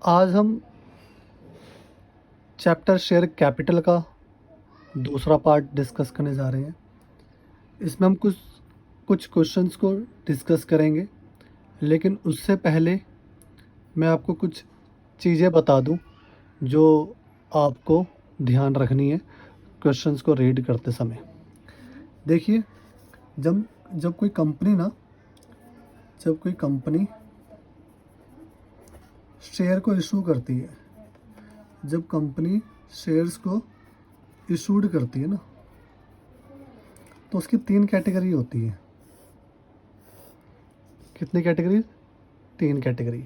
आज हम chapter share capital का दूसरा पार्ट डिस्कस करने जा रहे हैं। इसमें हम कुछ कुछ क्वेश्चंस को डिस्कस करेंगे, लेकिन उससे पहले मैं आपको कुछ चीज़ें बता दूं जो आपको ध्यान रखनी है क्वेश्चंस को रीड करते समय। देखिए, जब जब कोई कंपनी ना जब कोई कंपनी शेयर को इशू करती है, जब कंपनी शेयर्स को इशूड करती है ना, तो उसकी 3 कैटेगरी होती है। कितनी कैटेगरी? 3 कैटेगरी।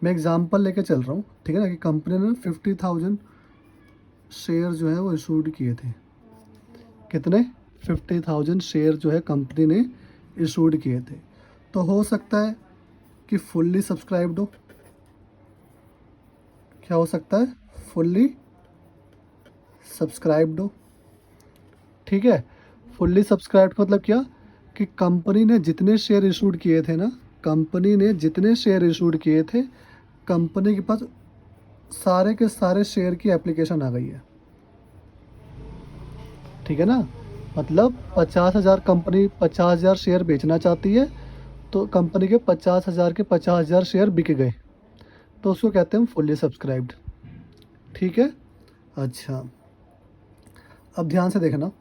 मैं एग्जांपल लेके चल रहा हूँ, ठीक है ना, कि कंपनी ने 50,000 शेयर जो है वो इशूड किए थे। कितने? 50,000 शेयर जो है कंपनी ने इशूड किए थे। तो हो सकता है कि फुल्ली सब्सक्राइब्ड हो। क्या हो सकता है? फुल्ली सब्सक्राइब्ड हो। ठीक है। फुल्ली सब्सक्राइब्ड मतलब क्या? कि कंपनी ने जितने शेयर इशूड किए थे ना, कंपनी ने जितने शेयर इशूड किए थे, कंपनी के पास सारे के सारे शेयर की एप्लीकेशन आ गई है। ठीक है ना। मतलब 50,000, कंपनी 50,000 शेयर बेचना चाहती है, तो कंपनी के 50,000 के 50,000 शेयर बिक गए, तो उसको कहते हैं फुल्ली सब्सक्राइब्ड। ठीक है। अच्छा, अब ध्यान से देखना।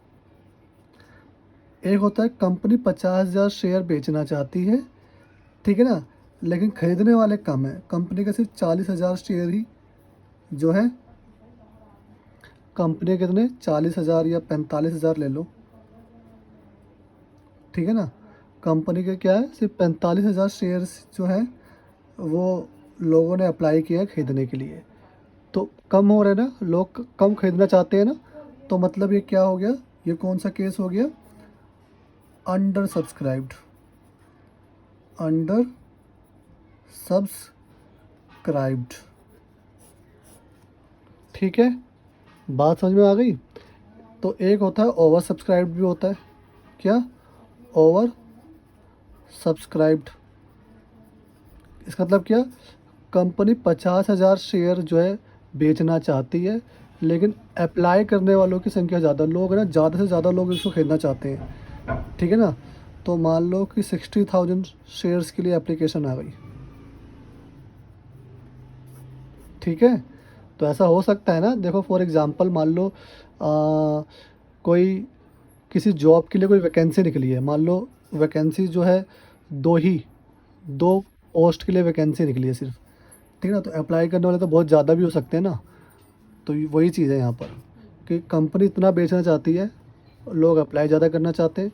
एक होता है कंपनी 50,000 शेयर बेचना चाहती है, ठीक है ना, लेकिन खरीदने वाले कम है। कंपनी का सिर्फ 40,000 शेयर ही जो है, कंपनी के कितने 40,000 या 45,000 ले लो, ठीक है ना। कंपनी के क्या है, सिर्फ 45,000 शेयर्स जो है वो लोगों ने अप्लाई किया है खरीदने के लिए। तो कम हो रहे ना, लोग कम खरीदना चाहते हैं ना, तो मतलब ये क्या हो गया, ये कौन सा केस हो गया? Under subscribed. Under subscribed. ठीक है, बात समझ में आ गई। तो एक होता है ओवर सब्सक्राइब्ड भी होता है। क्या? Over subscribed. इसका मतलब क्या? कंपनी 50,000 शेयर जो है बेचना चाहती है, लेकिन अप्लाई करने वालों की संख्या ज़्यादा, लोग है ना, ज़्यादा से ज़्यादा लोग इसको खरीदना चाहते हैं। ठीक है ना। तो मान लो कि 60,000 शेयर्स के लिए एप्लीकेशन आ गई। ठीक है। तो ऐसा हो सकता है ना, देखो फॉर एग्ज़ाम्पल मान लो कोई किसी जॉब के लिए कोई वैकेंसी निकली है। मान लो वैकेंसी जो है दो पोस्ट के लिए वैकेंसी निकली है सिर्फ। ठीक है ना। तो अप्लाई करने वाले तो बहुत ज़्यादा भी हो सकते हैं ना। तो वही चीज़ है यहाँ पर, कि कंपनी इतना बेचना चाहती है, लोग अप्लाई ज़्यादा करना चाहते हैं।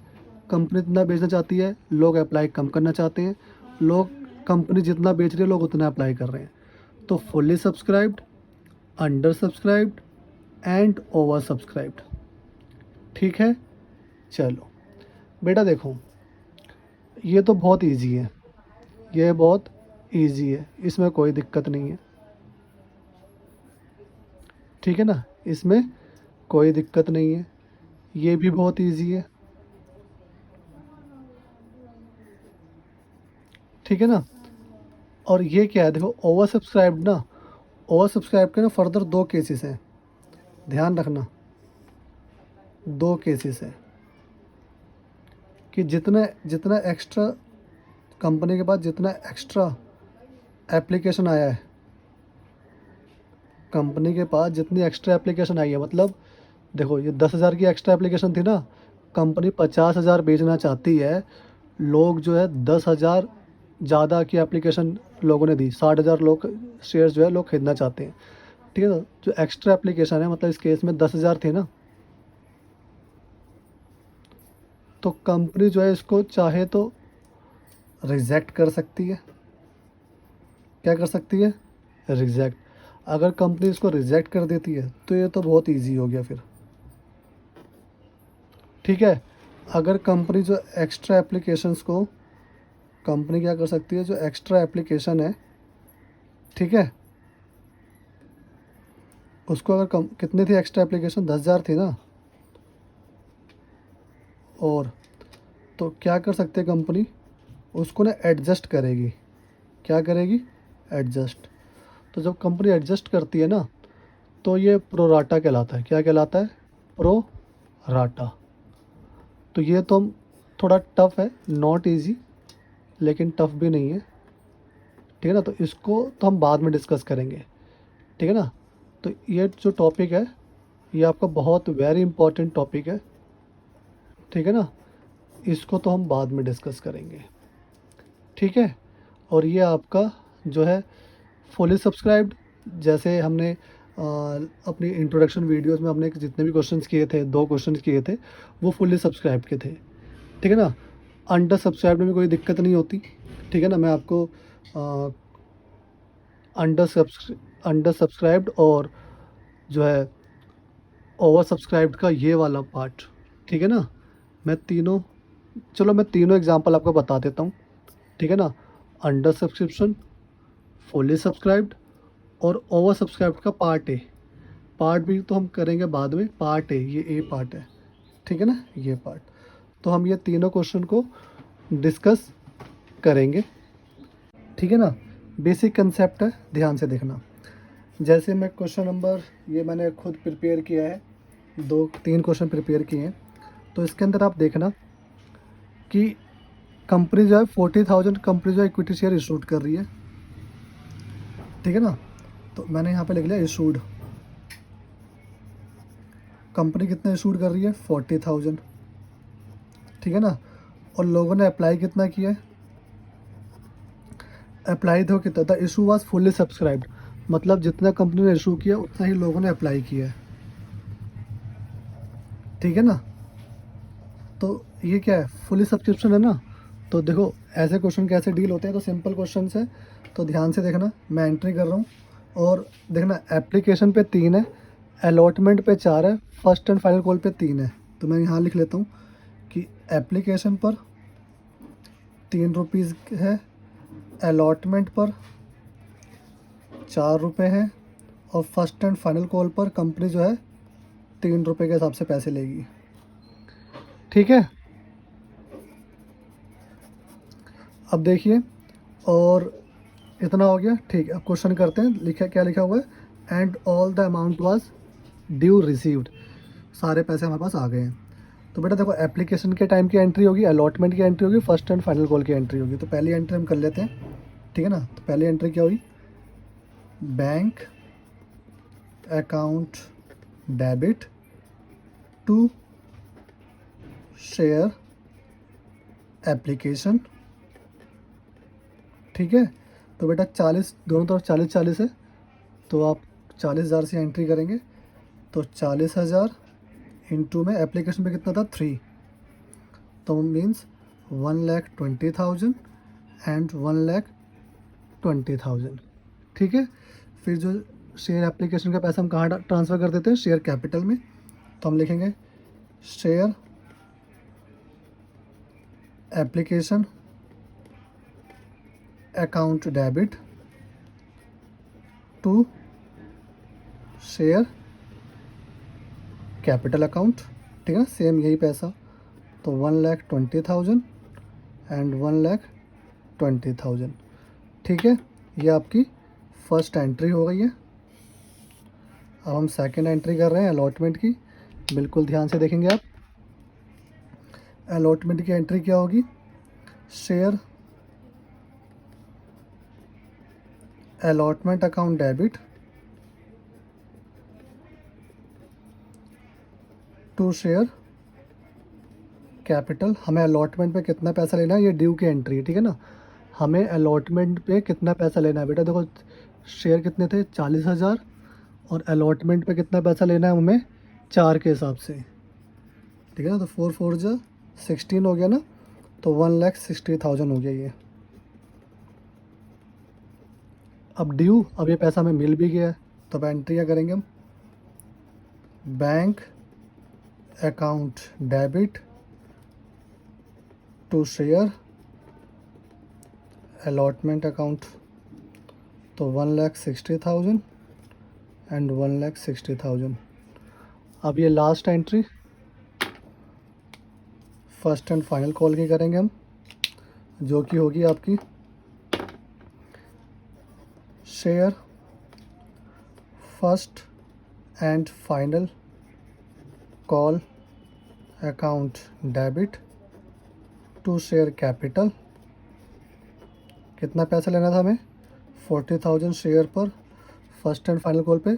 कंपनी इतना बेचना चाहती है, लोग अप्लाई कम करना चाहते हैं। लोग कंपनी जितना बेच रही है, लोग उतना अप्लाई कर रहे हैं। तो fully subscribed, under subscribed and over subscribed. ठीक है। चलो बेटा देखो, ये तो बहुत इजी है, ये बहुत इजी है, इसमें कोई दिक्कत नहीं है। ठीक है ना, इसमें कोई दिक्कत नहीं है, ये भी बहुत इजी है। ठीक है ना। और ये क्या है, देखो ओवर सब्सक्राइब्ड ना, ओवर सब्सक्राइब के ना फर्दर 2 केसेस हैं, ध्यान रखना। 2 केसेस हैं कि जितना जितना एक्स्ट्रा कंपनी के पास जितना एक्स्ट्रा एप्लीकेशन आया है, कंपनी के पास जितनी एक्स्ट्रा एप्लीकेशन आई है, मतलब देखो ये 10,000 की एक्स्ट्रा एप्लीकेशन थी ना, कंपनी 50,000 बेचना चाहती है, लोग जो है 10,000 ज़्यादा की एप्लीकेशन लोगों ने दी, 60,000 लोग शेयर जो है लोग खरीदना चाहते हैं। ठीक है ना। जो एक्स्ट्रा एप्लीकेशन है, मतलब इस केस में 10,000 थे ना, तो कंपनी जो है इसको चाहे तो रिजेक्ट कर सकती है। क्या कर सकती है? रिजेक्ट। अगर कंपनी इसको रिजेक्ट कर देती है तो ये तो बहुत इजी हो गया फिर। ठीक है। अगर कंपनी जो एक्स्ट्रा एप्लीकेशंस को, कंपनी क्या कर सकती है, जो एक्स्ट्रा एप्लीकेशन है, ठीक है, उसको अगर कितनी थी एक्स्ट्रा एप्लीकेशन? 10,000 थी ना। और तो क्या कर सकते हैं कंपनी, उसको ना एडजस्ट करेगी। क्या करेगी? एडजस्ट। तो जब कंपनी एडजस्ट करती है ना, तो ये प्रोराटा कहलाता है। क्या कहलाता है? प्रोराटा। तो ये तो हम थोड़ा टफ है, नॉट इजी, लेकिन टफ भी नहीं है, ठीक है ना। तो इसको तो हम बाद में डिस्कस करेंगे, ठीक है ना। तो ये जो टॉपिक है, ये आपका बहुत वेरी इंपॉर्टेंट टॉपिक है, ठीक है ना। इसको तो हम बाद में डिस्कस करेंगे, ठीक है। और ये आपका जो है फुली सब्सक्राइब्ड, जैसे हमने अपनी इंट्रोडक्शन वीडियोस में हमने जितने भी क्वेश्चंस किए थे, 2 क्वेश्चंस किए थे, वो फुली सब्सक्राइब्ड के थे, ठीक है ना। अंडर सब्सक्राइब्ड में कोई दिक्कत नहीं होती, ठीक है ना। मैं आपको अंडर सब्सक्राइब्ड और जो है ओवर सब्सक्राइब्ड का ये वाला पार्ट, ठीक है ना। मैं तीनों चलो मैं तीनों एग्जांपल आपको बता देता हूँ, ठीक है ना। अंडर सब्सक्रिप्शन, फुली सब्सक्राइब्ड और ओवर सब्सक्राइब्ड का पार्ट ए। पार्ट भी तो हम करेंगे बाद में, पार्ट ए, ये ए पार्ट है, ठीक है ना, ये पार्ट। तो हम ये तीनों क्वेश्चन को डिस्कस करेंगे, ठीक है ना। बेसिक कंसेप्ट है, ध्यान से देखना। जैसे मैं क्वेश्चन नंबर, ये मैंने खुद प्रिपेयर किया है, 2-3 क्वेश्चन प्रिपेयर किए हैं। तो इसके अंदर आप देखना कि कंपनी जो है 40,000 कंपनी जो है इक्विटी शेयर इशूड कर रही है, ठीक है ना। तो मैंने यहाँ पे लिख लिया इशूड। कंपनी कितना इशूड कर रही है? 40,000, ठीक है ना। और लोगों ने अप्लाई कितना किया है? अप्लाई तो कितना था? इशू वाज फुल्ली सब्सक्राइब्ड, मतलब जितना कंपनी ने इशू किया उतना ही लोगों ने अप्लाई किया है, ठीक है ना। तो ये क्या है? फुली सब्सक्रिप्शन है ना। तो देखो ऐसे क्वेश्चन कैसे डील होते हैं, तो सिंपल क्वेश्चन है, तो ध्यान से देखना। मैं एंट्री कर रहा हूँ और देखना एप्लीकेशन पे 3 है, अलॉटमेंट पे 4 है, फर्स्ट एंड फाइनल कॉल पे 3 है। तो मैं यहाँ लिख लेता हूँ कि एप्लीकेशन पर 3 रुपीज़ है, अलॉटमेंट पर 4 रुपये है, और फर्स्ट एंड फाइनल कॉल पर कंपनी जो है 3 रुपये के हिसाब से पैसे लेगी, ठीक है। अब देखिए, और इतना हो गया, ठीक है। अब क्वेश्चन करते हैं। लिखा क्या लिखा हुआ है? And all the amount was due received, सारे पैसे हमारे पास आ गए हैं। तो बेटा देखो, एप्लीकेशन के टाइम की एंट्री होगी, अलॉटमेंट की एंट्री होगी, फर्स्ट एंड फाइनल कॉल की एंट्री होगी। तो पहली एंट्री हम कर लेते हैं, ठीक है ना। तो पहली एंट्री क्या हुई? Bank account debit to share application, ठीक है। तो बेटा 40, दोनों तरफ 40-40 है, तो आप 40,000 से एंट्री करेंगे। तो 40,000 इंटू में एप्लीकेशन पे कितना था? 3, तो मीन्स 1,20,000 एंड 1,20,000, ठीक है। फिर जो शेयर एप्लीकेशन का पैसा हम कहाँ ट्रांसफ़र कर देते हैं? शेयर कैपिटल में। तो हम लिखेंगे share application account debit to share capital account, ठीक है ना, सेम यही पैसा। तो 1,20,000 एंड 1,20,000, ठीक है। ये आपकी फर्स्ट एंट्री हो गई है। अब हम सेकंड एंट्री कर रहे हैं अलॉटमेंट की, बिल्कुल ध्यान से देखेंगे आप। अलॉटमेंट की एंट्री क्या होगी? Share allotment account debit to share capital. हमें अलॉटमेंट पे कितना पैसा लेना है, ये ड्यू की एंट्री है, ठीक है ना। हमें अलॉटमेंट पे कितना पैसा लेना है बेटा? देखो शेयर कितने थे? 40,000, और अलॉटमेंट पे कितना पैसा लेना है हमें? 4 के हिसाब से, ठीक है ना। तो 4 4 जा 16 हो गया ना, तो 1,60,000 हो गया ये। अब ड्यू, अब ये पैसा हमें मिल भी गया है, तो अब एंट्री क्या करेंगे हम? Bank account debit to share allotment account, तो 1,60,000 एंड 1,60,000। अब ये last entry first and final call की करेंगे हम, जो कि होगी आपकी share first and final call account debit to share capital. कितना पैसा लेना था हमें? 40,000 शेयर पर फर्स्ट एंड फाइनल कॉल पे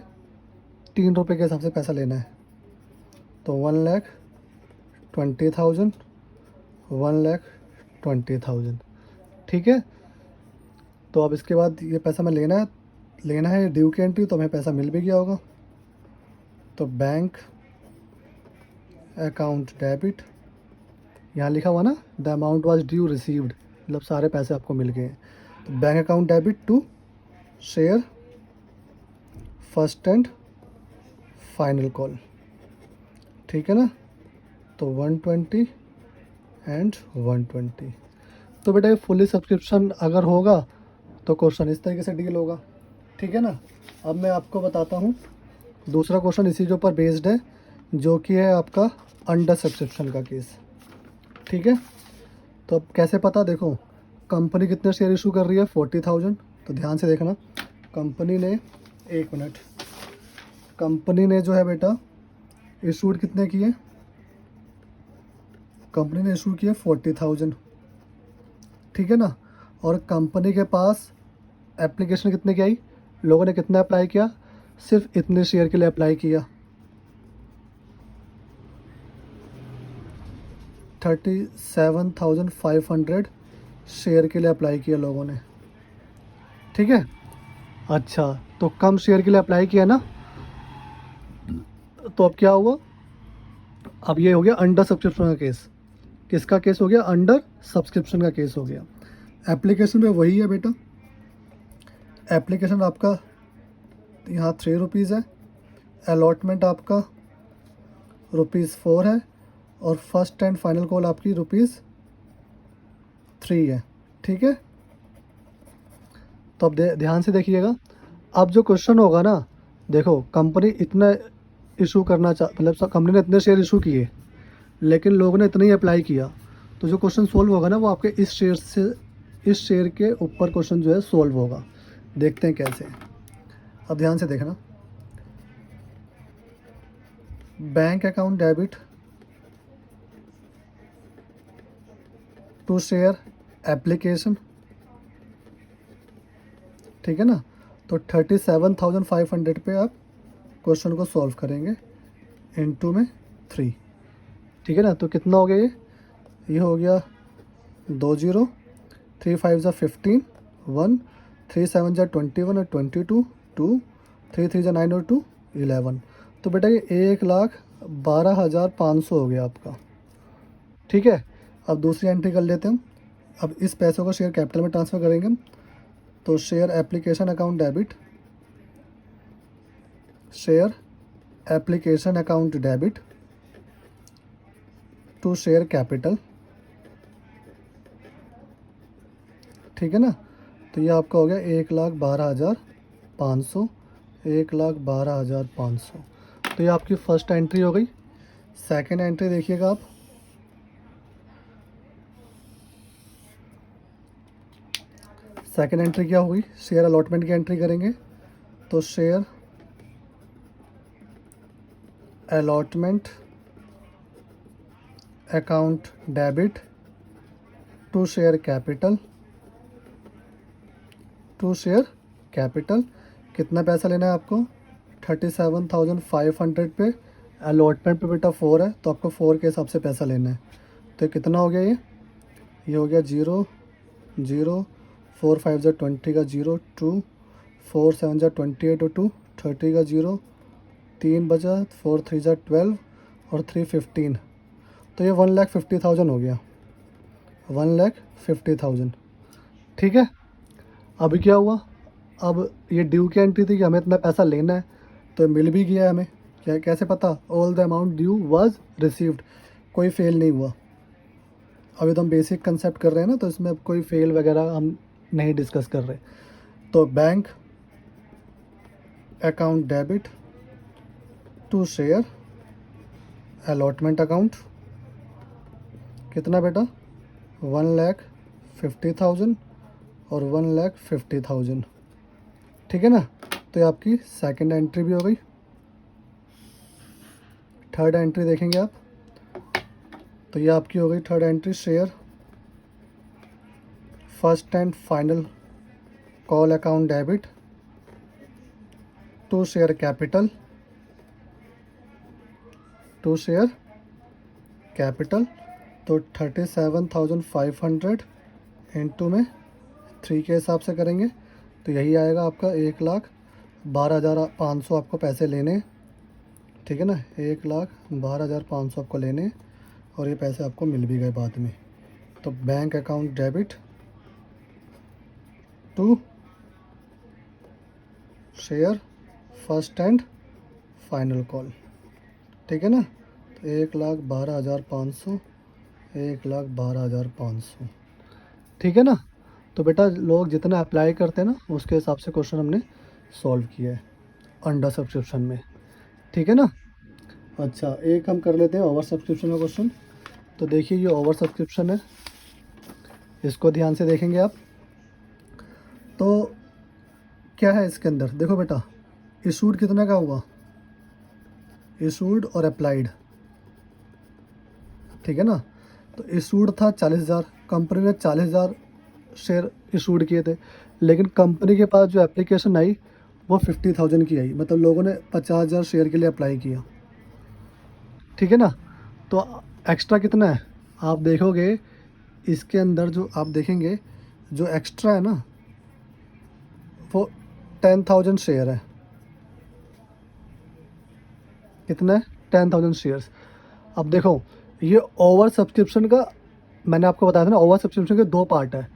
3 रुपये के हिसाब से पैसा लेना है। तो 1,20,000, 1,20,000। ठीक है। तो अब इसके बाद ये पैसा हमें लेना है ड्यू की एंट्री, तो हमें पैसा मिल भी गया होगा। तो बैंक अकाउंट डेबिट, यहाँ लिखा हुआ ना the amount was due received, मतलब सारे पैसे आपको मिल गए। तो bank account debit to share first and final call. ठीक है ना। तो 120 एंड 120। तो बेटा ये फुली सब्सक्रिप्शन अगर होगा तो क्वेश्चन इस तरीके से डील होगा। ठीक है ना। अब मैं आपको बताता हूँ दूसरा क्वेश्चन इसी के ऊपर बेस्ड है, जो कि है आपका अंडर सब्सक्रिप्शन का केस। ठीक है। तो अब कैसे पता? देखो कंपनी कितने शेयर इशू कर रही है? 40,000। तो ध्यान से देखना, कंपनी ने, एक मिनट, कंपनी ने जो है बेटा इशूड कितने किए? कंपनी ने इशू किए 40,000। ठीक है ना। और कंपनी के पास एप्लीकेशन कितने की आई? लोगों ने कितना अप्लाई किया? सिर्फ इतने शेयर के लिए अप्लाई किया। 37,500 शेयर के लिए अप्लाई किया लोगों ने। ठीक है। अच्छा, तो कम शेयर के लिए अप्लाई किया ना, तो अब क्या हुआ? अब ये हो गया अंडर सब्सक्रिप्शन का केस। किसका केस हो गया? अंडर सब्सक्रिप्शन का केस हो गया। एप्लीकेशन में वही है बेटा, एप्लीकेशन आपका यहाँ 3 रुपीज़ है, अलॉटमेंट आपका ₹4 है, और फर्स्ट एंड फाइनल कॉल आपकी ₹3 है। ठीक है। तो अब ध्यान से देखिएगा, अब जो क्वेश्चन होगा ना, देखो कंपनी इतना इशू करना मतलब कंपनी ने इतने शेयर इशू किए, लेकिन लोगों ने इतना ही अप्लाई किया। तो जो क्वेश्चन सोल्व होगा ना, वो आपके इस शेयर के ऊपर क्वेश्चन जो है सोल्व होगा। देखते हैं कैसे। अब ध्यान से देखना, bank account debit to share application. ठीक है ना। तो 37,500 पे आप क्वेश्चन को सॉल्व करेंगे इनटू में 3। ठीक है ना। तो कितना हो गया? ये हो गया 20, 3 5 ज़ा 15, 1 3 7 ज़ा 21 और 22, 2 3 3 ज़ा 9 और 2 11। तो बेटा ये 1,12,500 हो गया आपका। ठीक है। अब दूसरी एंट्री कर लेते हैं हम। अब इस पैसों को शेयर कैपिटल में ट्रांसफ़र करेंगे हम। तो share application account debit, share application account debit to share capital. ठीक है ना। तो ये आपका हो गया 1,12,500, 1,12,500। तो ये आपकी फर्स्ट एंट्री हो गई। सेकंड एंट्री देखिएगा आप, सेकंड एंट्री क्या हुई? शेयर अलॉटमेंट की एंट्री करेंगे। तो share allotment account debit to share capital, to share capital. कितना पैसा लेना है आपको? 37,500 पे, अलॉटमेंट पे बेटा 4 है, तो आपको 4 के हिसाब से पैसा लेना है। तो कितना हो गया? ये हो गया 0 0, 4 5 ज़ा 20 का 0, 2 4 7 ज़ा 28 और 2 30 का 0, 3 बचा, 4 3 ज़ा 12 और 3 15। तो ये 1,50,000 हो गया, 1,50,000। ठीक है। अभी क्या हुआ? अब ये ड्यू की एंट्री थी कि हमें इतना पैसा लेना है, तो मिल भी गया हमें। क्या कैसे पता? All the amount due was received, कोई फेल नहीं हुआ। अभी तो हम बेसिक कंसेप्ट कर रहे हैं ना, तो इसमें कोई फेल वगैरह हम नहीं डिस्कस कर रहे। तो bank account debit to share allotment account, कितना बेटा? 1,50,000 और 1,50,000। ठीक है ना। तो ये आपकी सेकंड एंट्री भी हो गई। थर्ड एंट्री देखेंगे आप, तो ये आपकी हो गई third entry, share first and final call account debit to share capital, to share capital. तो 37,500 इंटू में 3 के हिसाब से करेंगे तो यही आएगा आपका 1,12,500 आपको पैसे लेने, ठीक है ना। 1,12,500 आपको लेने और ये पैसे आपको मिल भी गए बाद में। तो bank account debit to share first and final call, ठीक है ना। तो 1,12,500, 1,12,500, ठीक है ना। तो बेटा लोग जितना अप्लाई करते हैं ना उसके हिसाब से क्वेश्चन हमने सॉल्व किया है अंडर सब्सक्रिप्शन में, ठीक है ना। अच्छा, एक हम कर लेते हैं ओवर सब्सक्रिप्शन का क्वेश्चन। तो देखिए ये ओवर सब्सक्रिप्शन है, इसको ध्यान से देखेंगे आप। तो क्या है इसके अंदर, देखो बेटा इशूड कितना का हुआ, इशूड और अप्लाइड, ठीक है ना। तो इशूड था 40,000, कंपनी ने 40,000 शेयर इशूड किए थे, लेकिन कंपनी के पास जो एप्लीकेशन आई वो 50,000 की आई, मतलब लोगों ने 50,000 शेयर के लिए अप्लाई किया, ठीक है ना। तो एक्स्ट्रा कितना है आप देखोगे इसके अंदर, जो आप देखेंगे जो एक्स्ट्रा है ना वो 10,000 शेयर है। कितना है, 10,000 शेयर्स। अब देखो ये ओवर सब्सक्रिप्शन का, मैंने आपको बताया था ना, ओवर सब्सक्रिप्शन के 2 पार्ट है।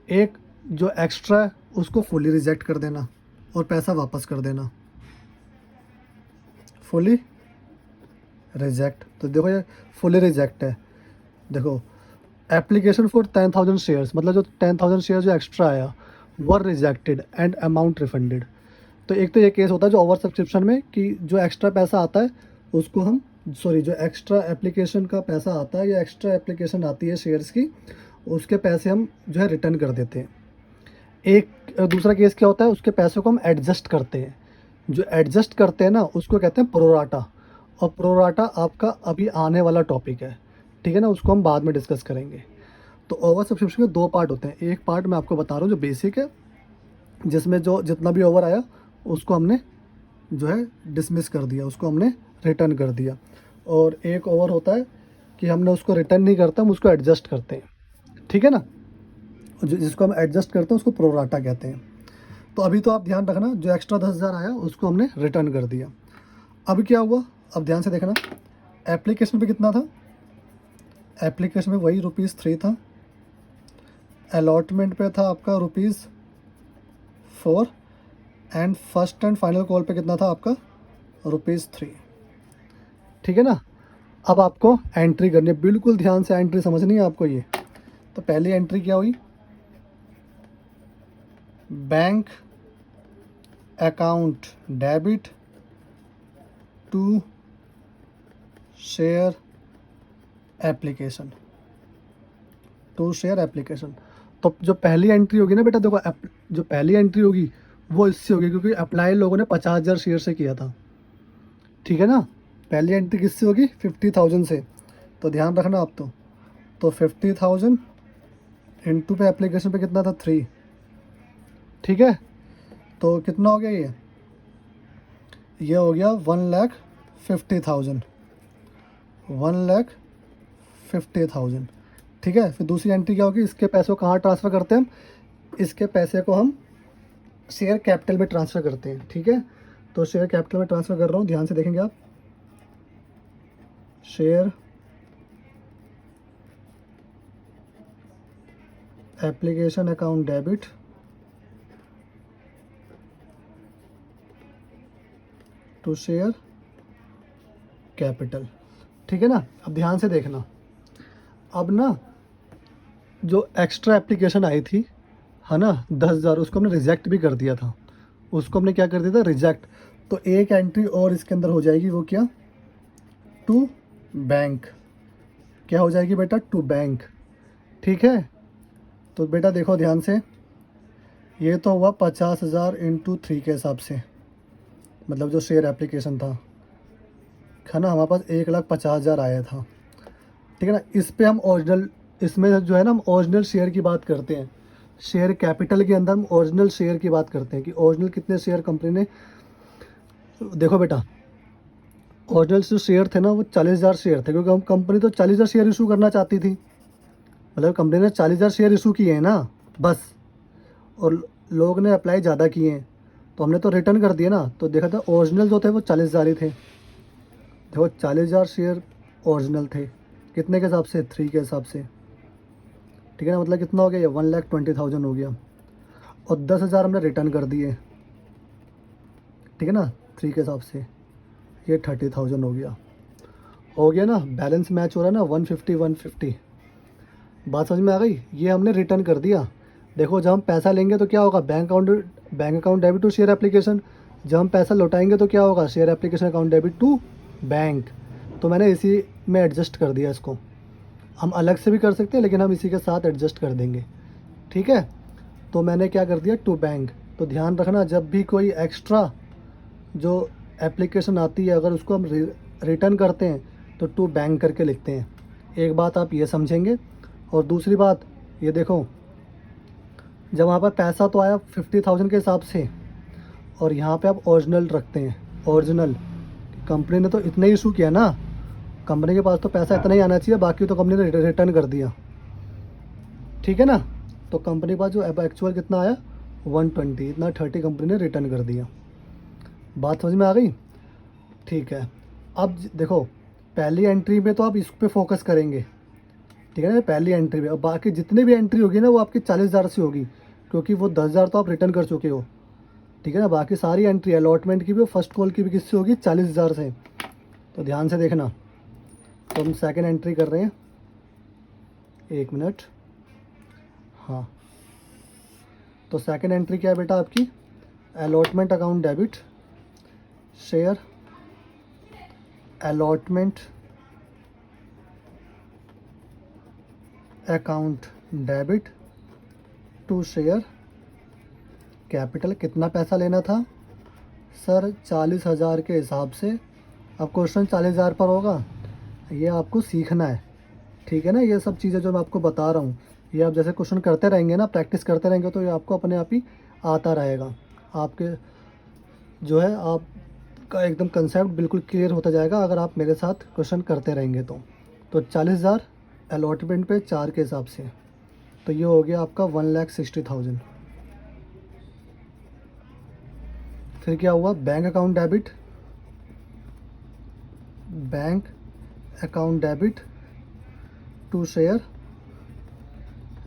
एक जो एक्स्ट्रा है उसको फुली रिजेक्ट कर देना और पैसा वापस कर देना, फुली रिजेक्ट। तो देखो ये फुली रिजेक्ट है। देखो एप्लीकेशन फॉर 10,000 शेयर्स, मतलब जो 10,000 शेयर जो एक्स्ट्रा आया वर रिजेक्टेड एंड अमाउंट रिफंडेड। तो एक तो ये केस होता है जो ओवर सब्सक्रिप्शन में कि जो एक्स्ट्रा पैसा आता है उसको हम, सॉरी जो एक्स्ट्रा एप्लीकेशन का पैसा आता है या एक्स्ट्रा एप्लीकेशन आती है शेयर्स की, उसके पैसे हम जो है रिटर्न कर देते हैं। एक दूसरा केस क्या होता है, उसके पैसों को हम एडजस्ट करते हैं। जो एडजस्ट करते हैं ना उसको कहते हैं प्रोराटा, और प्रोराटा आपका अभी आने वाला टॉपिक है, ठीक है ना, उसको हम बाद में डिस्कस करेंगे। तो ओवर सब्सक्रिप्शन के 2 पार्ट होते हैं। एक पार्ट मैं आपको बता रहा हूँ जो बेसिक है, जिसमें जो जितना भी ओवर आया उसको हमने जो है डिसमिस कर दिया, उसको हमने रिटर्न कर दिया। और एक ओवर होता है कि हमने उसको रिटर्न नहीं करता, हम उसको एडजस्ट करते हैं, ठीक है ना। जिसको हम एडजस्ट करते हैं उसको प्रोराटा कहते हैं। तो अभी तो आप ध्यान रखना, जो एक्स्ट्रा 10,000 आया उसको हमने रिटर्न कर दिया। अब क्या हुआ, अब ध्यान से देखना, एप्लीकेशन पे कितना था, एप्लीकेशन में वही ₹3 था, अलॉटमेंट पे था आपका ₹4, and first and final call पे कितना था आपका ₹3, ठीक है ना। अब आपको एंट्री करनी है, बिल्कुल ध्यान से एंट्री समझनी है आपको ये। तो पहली एंट्री क्या हुई, bank account debit to share application, to share application. तो जो पहली एंट्री होगी ना बेटा, देखो जो पहली एंट्री होगी वो इससे होगी क्योंकि अप्लाई लोगों ने 50,000 शेयर से किया था, ठीक है ना। पहली एंट्री किससे होगी, 50,000 से। तो ध्यान रखना आप तो 50,000 इंटू पे एप्लीकेशन पे कितना था 3, ठीक है। तो कितना हो गया ये हो गया 1,50,000, 1,50,000, ठीक है। फिर दूसरी एंट्री क्या होगी, इसके पैसों को कहाँ ट्रांसफ़र करते हैं हम, इसके पैसे को हम शेयर कैपिटल में ट्रांसफ़र करते हैं, ठीक है। तो शेयर कैपिटल में ट्रांसफ़र कर रहा हूँ, ध्यान से देखेंगे आप, share application account debit to share capital, ठीक है ना। अब ध्यान से देखना, अब ना जो एक्स्ट्रा एप्लीकेशन आई थी है ना 10,000, उसको हमने रिजेक्ट भी कर दिया था, उसको हमने क्या कर दिया था, रिजेक्ट। तो एक एंट्री और इसके अंदर हो जाएगी, वो क्या, टू बैंक, क्या हो जाएगी बेटा, टू बैंक, ठीक है। तो बेटा देखो ध्यान से, ये तो हुआ 50,000 इंटू 3 के हिसाब से, मतलब जो शेयर एप्लीकेशन था, है ना, हमारे पास 1,50,000 आया था। ठीक है ना। इस पे हम ओरिजिनल, इसमें जो है ना हम ओरिजिनल शेयर की बात करते हैं। शेयर कैपिटल के अंदर हम ओरिजिनल शेयर की बात करते हैं कि ओरिजिनल कितने शेयर कंपनी ने। देखो बेटा, ओरिजिनल जो शेयर थे ना वो 40,000 शेयर थे, क्योंकि हम कंपनी तो 40,000 शेयर इशू करना चाहती थी। मतलब कंपनी ने 40,000 शेयर इशू किए हैं ना बस, और लोग ने अप्लाई ज़्यादा किए हैं तो हमने तो रिटर्न कर दिए ना। तो देखा था ओरिजिनल जो थे वो 40,000 ही थे। देखो 40,000 शेयर ओरिजिनल थे, कितने के हिसाब से, 3 के हिसाब से। ठीक है ना। मतलब कितना हो गया, ये 1,20,000 हो गया। और 10,000 हमने रिटर्न कर दिए। ठीक है ना, 3 के हिसाब से ये 30,000 हो गया ना। बैलेंस मैच हो रहा है ना, 150 150। बात समझ में आ गई। ये हमने रिटर्न कर दिया। देखो जब हम पैसा लेंगे तो क्या होगा, bank account debit to share application. जब हम पैसा लौटाएंगे तो क्या होगा, share application account debit to bank. तो मैंने इसी में एडजस्ट कर दिया इसको। हम अलग से भी कर सकते हैं, लेकिन हम इसी के साथ एडजस्ट कर देंगे। ठीक है। तो मैंने क्या कर दिया, टू बैंक। तो ध्यान रखना, जब भी कोई एक्स्ट्रा जो एप्लीकेशन आती है अगर उसको हम रिटर्न करते हैं तो टू बैंक करके लिखते हैं। एक बात आप ये समझेंगे। और दूसरी बात ये देखो, जब वहाँ पर पैसा तो आया 50,000 के हिसाब से, और यहाँ पे आप ओरिजिनल रखते हैं। ओरिजिनल कंपनी ने तो इतना ही इशू किया ना, कंपनी के पास तो पैसा इतना ही आना चाहिए, बाकी तो कंपनी ने रिटर्न कर दिया। ठीक है ना। तो कंपनी के पास जो एक्चुअल कितना आया, 120, इतना 30 कंपनी ने रिटर्न कर दिया। बात समझ में आ गई। ठीक है। अब देखो, पहली एंट्री में तो आप इस पे फोकस करेंगे। ठीक है ना, पहली एंट्री में। और बाकी जितनी भी एंट्री होगी ना वो आपकी 40,000 से होगी, क्योंकि वो 10,000 तो आप रिटर्न कर चुके हो। ठीक है ना। बाकी सारी एंट्री अलॉटमेंट की भी, फर्स्ट कॉल की भी किससे होगी, 40,000 से। तो ध्यान से देखना। तो हम सेकंड एंट्री कर रहे हैं, 1 मिनट। हाँ, तो सेकंड एंट्री क्या है बेटा आपकी, allotment account debit, share allotment account debit to share capital. कितना पैसा लेना था सर, 40,000 के हिसाब से। अब क्वेश्चन 40,000 पर होगा, ये आपको सीखना है। ठीक है ना। ये सब चीज़ें जो मैं आपको बता रहा हूँ, ये आप जैसे क्वेश्चन करते रहेंगे ना, प्रैक्टिस करते रहेंगे, तो ये आपको अपने आप ही आता रहेगा। आपके जो है आपका एकदम कंसेप्ट बिल्कुल क्लियर होता जाएगा अगर आप मेरे साथ क्वेश्चन करते रहेंगे तो 40,000 अलॉटमेंट पे 4 के हिसाब से, तो ये हो गया आपका 1,60,000। फिर क्या हुआ, bank account debit, bank account debit to share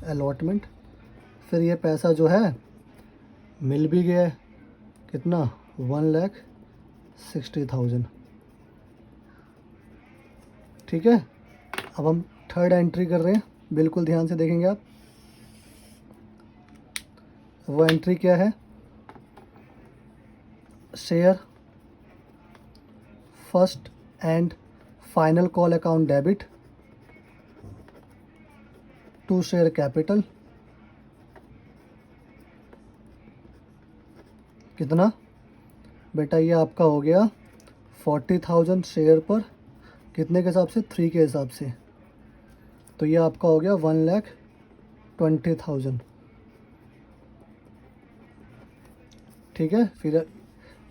allotment. फिर ये पैसा जो है मिल भी गया है, कितना, 1,60,000। ठीक है। अब हम थर्ड एंट्री कर रहे हैं, बिल्कुल ध्यान से देखेंगे आप। वो एंट्री क्या है, share first and final call account debit to share capital. कितना बेटा, ये आपका हो गया 40,000 शेयर पर, कितने के हिसाब से, 3 के हिसाब से। तो ये आपका हो गया 1,20,000। ठीक है। फिर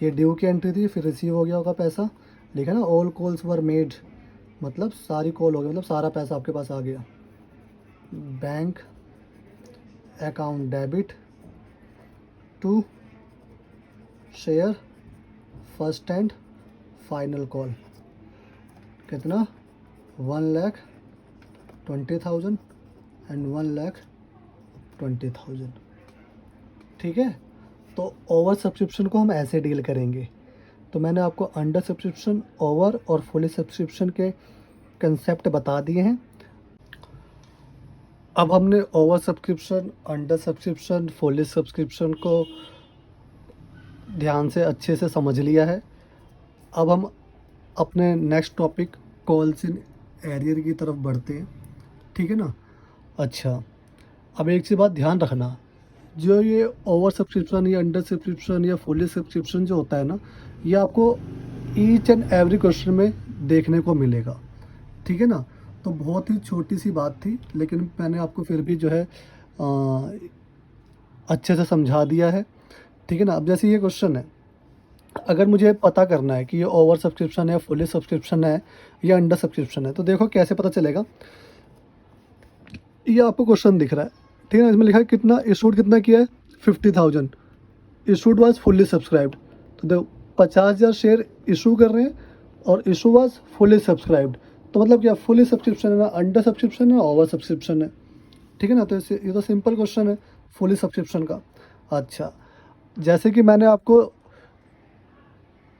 ये ड्यू की एंट्री थी, फिर रिसीव हो गया होगा पैसा। लिखा ना, ऑल कॉल्स वर मेड, मतलब सारी कॉल हो गई, मतलब सारा पैसा आपके पास आ गया। Bank account debit to share first and final call. कितना, 1,20,000 एंड 1,20,000। ठीक है। तो ओवर सब्सक्रिप्शन को हम ऐसे डील करेंगे। तो मैंने आपको अंडर सब्सक्रिप्शन, ओवर और फुली सब्सक्रिप्शन के कंसेप्ट बता दिए हैं। अब हमने over subscription, under subscription, fully subscription को ध्यान से अच्छे से समझ लिया है। अब हम अपने next topic calls in arrear की तरफ बढ़ते हैं। ठीक है ना। अच्छा, अब एक सी बात ध्यान रखना, जो ये ओवर सब्सक्रिप्शन या अंडर सब्सक्रिप्शन या फुल्ली सब्सक्रिप्शन जो होता है ना, ये आपको ईच एंड एवरी क्वेश्चन में देखने को मिलेगा, ठीक है ना। तो बहुत ही छोटी सी बात थी, लेकिन मैंने आपको फिर भी जो है अच्छे से समझा दिया है, ठीक है ना। अब जैसे ये क्वेश्चन है, अगर मुझे पता करना है कि ये ओवर सब्सक्रिप्शन है, फुल्ली सब्सक्रिप्शन है या अंडर सब्सक्रिप्शन है, तो देखो कैसे पता चलेगा। ये आपको क्वेश्चन दिख रहा है, ठीक है ना, इसमें लिखा है कितना इशूड कितना किया है, 50,000 इशूड वाज फुल्ली सब्सक्राइब्ड। तो देखो 50,000 शेयर इशू कर रहे हैं और इशू वाज फुल्ली सब्सक्राइब्ड। तो मतलब क्या फुल्ली सब्सक्रिप्शन है ना, अंडर सब्सक्रिप्शन है, ओवर सब्सक्रिप्शन है, ठीक है ना। तो ये तो सिंपल क्वेश्चन है फुल्ली सब्सक्रिप्शन का। अच्छा, जैसे कि मैंने आपको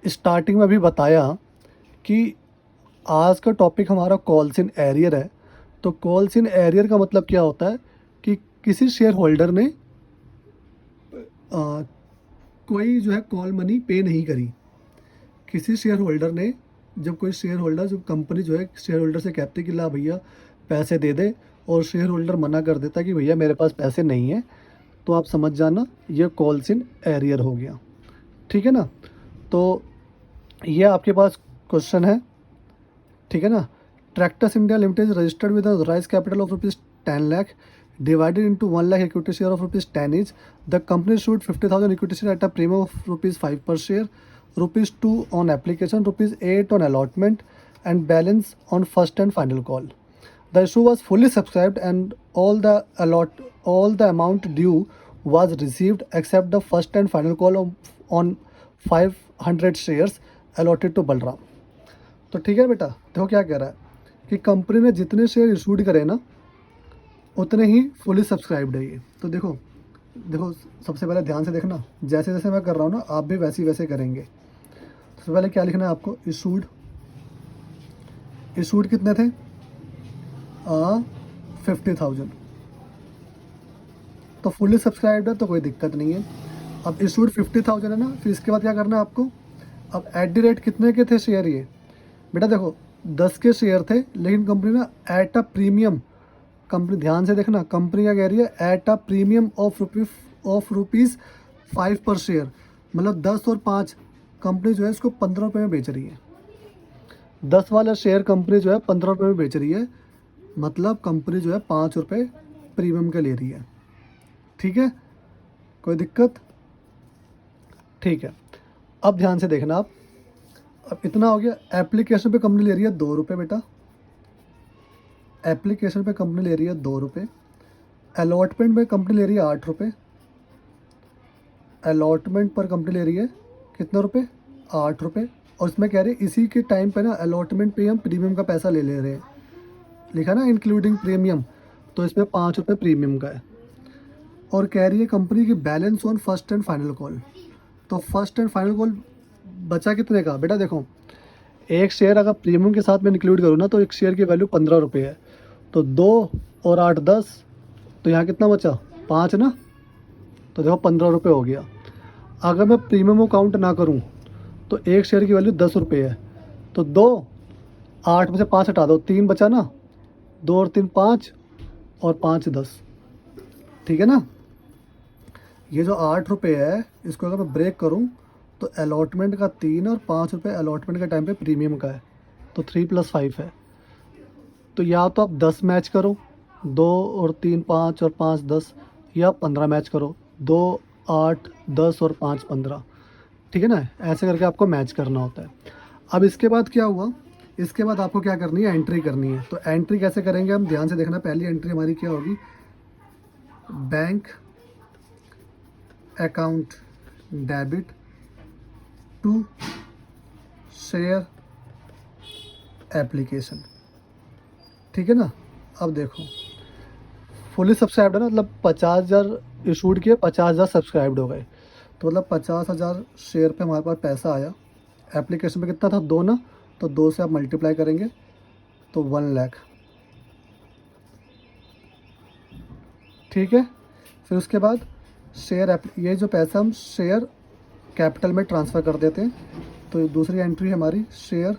स्टार्टिंग में भी बताया कि आज का टॉपिक हमारा कॉल्स इन एरियर है। तो कॉल्स इन एरियर का मतलब क्या होता है कि किसी शेयर होल्डर ने आ, कोई जो है कॉल मनी पे नहीं करी। किसी शेयर होल्डर ने, जब कोई शेयर होल्डर, जो कंपनी जो है शेयर होल्डर से कहती है कि ला भैया पैसे दे दे, और शेयर होल्डर मना कर देता कि भैया मेरे पास पैसे नहीं है, तो आप समझ जाना ये कॉल्स इन एरियर हो गया, ठीक है ना। तो ये आपके पास क्वेश्चन है, ठीक है ना। Tractors India limited registered with rise capital of rupees 10 lakh divided into 1 lakh equity share of rupees 10 each. The company issued 50,000 equity share at a premium of rupees 5 per share, rupees 2 on application, rupees 8 on allotment, and balance on first and final call. The issue was fully subscribed and all the amount due was received except the first and final call on 500 shares allotted to Balram. तो ठीक है बेटा, देखो क्या कह रहा है कि कंपनी ने जितने शेयर इशूड करे ना, उतने ही फुली सब्सक्राइब्ड है ये। तो देखो देखो सबसे पहले ध्यान से देखना, जैसे जैसे मैं कर रहा हूँ ना, आप भी वैसे वैसे करेंगे। सबसे पहले क्या लिखना है आपको, इशूड। इशूड कितने थे, 50,000। तो फुली सब्सक्राइब्ड है तो कोई दिक्कत नहीं है। अब इशूड 50,000 है ना, फिर इसके बाद क्या करना है आपको। अब एट द रेट कितने के थे शेयर ये, बेटा देखो 10 के शेयर थे, लेकिन कंपनी ना एट अ प्रीमियम, कंपनी ध्यान से देखना, कंपनी क्या कह रही है, at a premium of rupees 5 पर शेयर, मतलब 10 और 5, कंपनी जो है इसको 15 रुपये में बेच रही है। 10 वाला शेयर कंपनी जो है 15 रुपये में बेच रही है, मतलब कंपनी जो है 5 रुपये प्रीमियम के ले रही है, ठीक है, कोई दिक्कत, ठीक है। अब ध्यान से देखना आप, अब इतना हो गया। एप्लीकेशन पे कंपनी ले रही है 2 रुपये बेटा, एप्लीकेशन पे कंपनी ले रही है 2 रुपये। अलॉटमेंट में कंपनी ले रही है 8 रुपये। अलॉटमेंट पर कंपनी ले रही है कितने रुपए, 8 रुपये। और इसमें कह रहे हैं इसी के टाइम पे ना अलॉटमेंट पे हम प्रीमियम का पैसा ले रहे हैं, लिखा ना इंक्लूडिंग प्रीमियम, तो इसमें 5 रुपये प्रीमियम का है। और कह रही है कंपनी की balance on first and final call. तो फर्स्ट एंड फाइनल कॉल बचा कितने का, बेटा देखो एक शेयर अगर प्रीमियम के साथ में इंक्लूड करूँ ना, तो एक शेयर की वैल्यू 15 रुपये है। तो 2 और 8 10, तो यहाँ कितना बचा, 5 ना, तो देखो 15 रुपये हो गया। अगर मैं प्रीमियम को काउंट ना करूँ तो एक शेयर की वैल्यू 10 रुपये है। तो 2, 8 में से 5 हटा दो, 3 बचा ना, 2 और 3 5, और 5 10, ठीक है ना। ये जो 8 रुपये है, इसको अगर मैं ब्रेक करूँ तो अलॉटमेंट का 3 और 5 रुपये अलॉटमेंट के टाइम पे प्रीमियम का है, तो 3 + 5 है। तो या तो आप 10 मैच करो, 2 और 3 5 और 5 10, या 15 मैच करो, 2 8 10 और 5 15, ठीक है ना। ऐसे करके आपको मैच करना होता है। अब इसके बाद क्या हुआ, इसके बाद आपको क्या करनी है, एंट्री करनी है। तो एंट्री कैसे करेंगे हम, ध्यान से देखना। पहली एंट्री हमारी क्या होगी, bank account debit to share application, ठीक है ना। अब देखो फुली सब्सक्राइब्ड है ना, मतलब 50,000 इशूड किए, 50,000 सब्सक्राइब्ड हो गए, तो मतलब 50,000 शेयर पे हमारे पास पैसा आया। एप्लीकेशन पे कितना था, 2 ना, तो 2 से आप मल्टीप्लाई करेंगे तो 1 लाख, ठीक है। फिर उसके बाद ये जो पैसा हम शेयर कैपिटल में ट्रांसफ़र कर देते हैं। तो दूसरी एंट्री हमारी share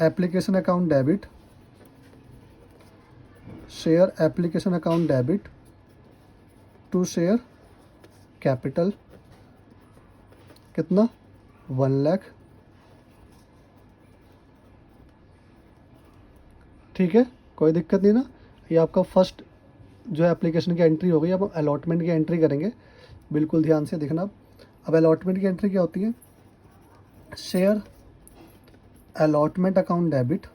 application account debit, share application account debit to share capital कितना 1 लाख। ठीक है, कोई दिक्कत नहीं ना। ये आपका फर्स्ट जो है एप्लीकेशन की एंट्री हो गई। अब अलॉटमेंट की एंट्री करेंगे, बिल्कुल ध्यान से देखना। अब अलॉटमेंट की एंट्री क्या होती है? Share allotment account debit,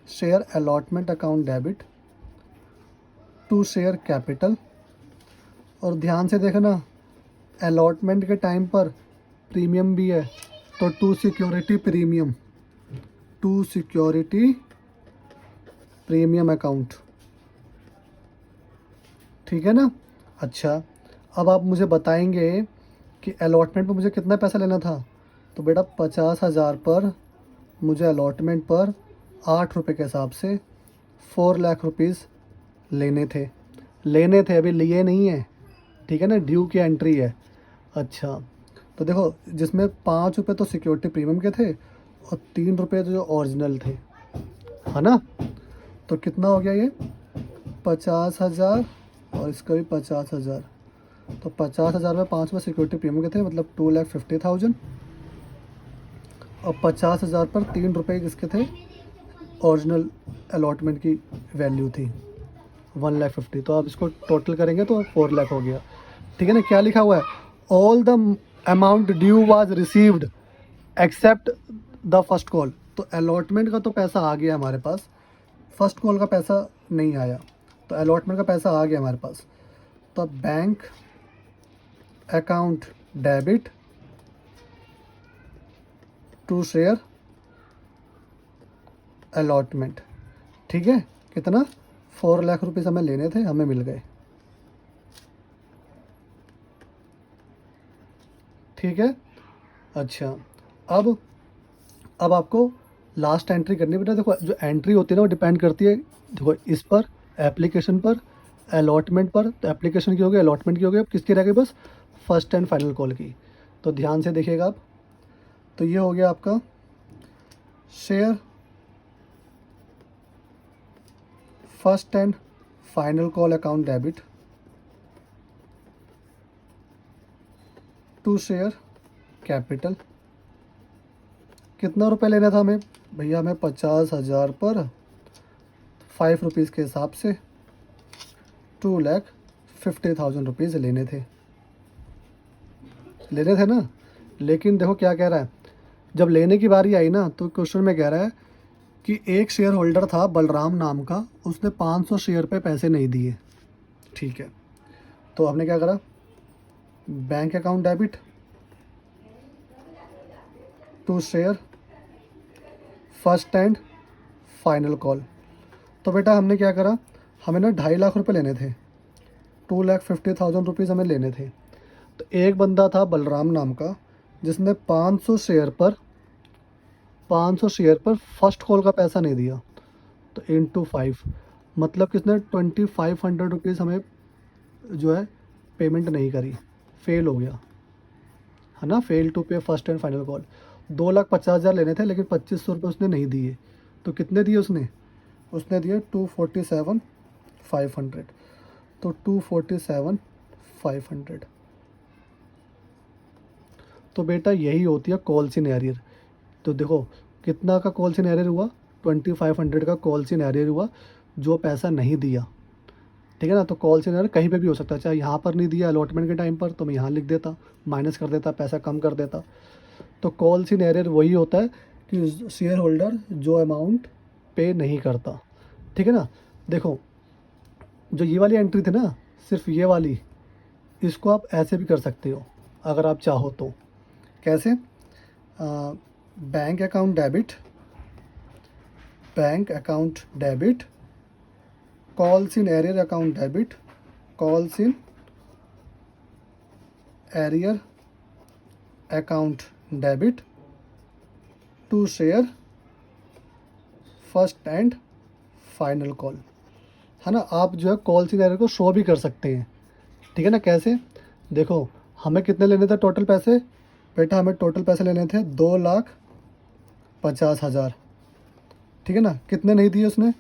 share allotment account debit to share capital. और ध्यान से देखना, अलॉटमेंट के टाइम पर प्रीमियम भी है, तो to security premium, to security premium account. ठीक है ना। अच्छा, अब आप मुझे बताएंगे कि अलॉटमेंट पर मुझे कितना पैसा लेना था। तो बेटा 50,000 पर मुझे अलॉटमेंट पर 8 रुपये के हिसाब से 4 लाख रुपीज़ लेने थे, अभी लिए नहीं है। ठीक है ना, ड्यू की एंट्री है। अच्छा, तो देखो जिसमें 5 रुपये तो सिक्योरिटी प्रीमियम के थे और 3 रुपये जो ओरिजिनल थे, है ना। तो कितना हो गया ये 50,000 और इसका भी 50,000। तो 50,000 में 5 रुपये सिक्योरिटी प्रीमियम के थे, मतलब 2,50,000। और 50,000 पर 3 रुपये किसके थे? ओरिजिनल अलॉटमेंट की वैल्यू थी 1,50,000। तो आप इसको टोटल करेंगे तो 4 लाख हो गया। ठीक है ना। क्या लिखा हुआ है? All the amount due was received accept the first call. तो अलॉटमेंट का तो पैसा आ गया हमारे पास, फर्स्ट कॉल का पैसा नहीं आया। तो अलॉटमेंट का पैसा आ गया हमारे पास। तो bank account debit to share allotment. ठीक है, कितना 4 लाख रुपीज़ हमें लेने थे, हमें मिल गए। ठीक है। अच्छा, अब आपको लास्ट एंट्री करनी है बेटा। देखो जो एंट्री होती है ना वो डिपेंड करती है, देखो इस पर, एप्लीकेशन पर, अलॉटमेंट पर। तो एप्लीकेशन की हो गई, अलॉटमेंट की हो गई, अब किसकी रह गई? बस फर्स्ट एंड फाइनल कॉल की। तो ध्यान से देखिएगा आप। तो ये हो गया आपका share first and final call account debit to share capital. कितना रुपए लेना था हमें? भैया हमें 50,000 पर 5 रुपीज़ के हिसाब से 2,50,000 रुपीज़ लेने थे ना। लेकिन देखो क्या कह रहा है, जब लेने की बारी आई ना तो क्वेश्चन में कह रहा है कि एक शेयर होल्डर था बलराम नाम का, उसने 500 शेयर पे पैसे नहीं दिए। ठीक है, तो हमने क्या करा? Bank account debit to share first and final call. तो बेटा हमने क्या करा, हमें ना 2.5 लाख रुपए लेने थे, 2,50,000 रुपीज़ हमें लेने थे। तो एक बंदा था बलराम नाम का जिसने 500 शेयर पर फर्स्ट कॉल का पैसा नहीं दिया। तो इंटू 5, मतलब किसने 2,500 रुपीज़ हमें जो है पेमेंट नहीं करी, फेल हो गया, है ना। फेल टू पे फर्स्ट एंड फाइनल कॉल। 2,50,000 लेने थे लेकिन 2,500 रुपये उसने नहीं दिए। तो कितने दिए उसने दिए 247,500। तो 247,500। तो बेटा यही होती है कॉल इन एरियर। तो देखो कितना का कॉल इन एरियर हुआ, 2,500 का कॉल इन एरियर हुआ जो पैसा नहीं दिया। ठीक है ना। तो कॉल इन एरियर कहीं पे भी हो सकता है, चाहे यहाँ पर नहीं दिया अलॉटमेंट के टाइम पर तो मैं यहाँ लिख देता, माइनस कर देता, पैसा कम कर देता। तो कॉल इन एरियर वही होता है कि शेयर होल्डर जो अमाउंट पे नहीं करता। ठीक है ना। देखो जो ये वाली एंट्री थी ना, सिर्फ ये वाली, इसको आप ऐसे भी कर सकते हो अगर आप चाहो तो। कैसे? Bank account debit calls in arrear account debit, calls in arrear account debit to share first and final call, है ना। आप जो है कॉल्स इन एरियर को शो भी कर सकते हैं। ठीक है ना। कैसे? देखो हमें कितने लेने थे टोटल पैसे? बेटा हमें टोटल पैसे लेने थे 2,50,000। ठीक है ना। कितने नहीं दिए उसने?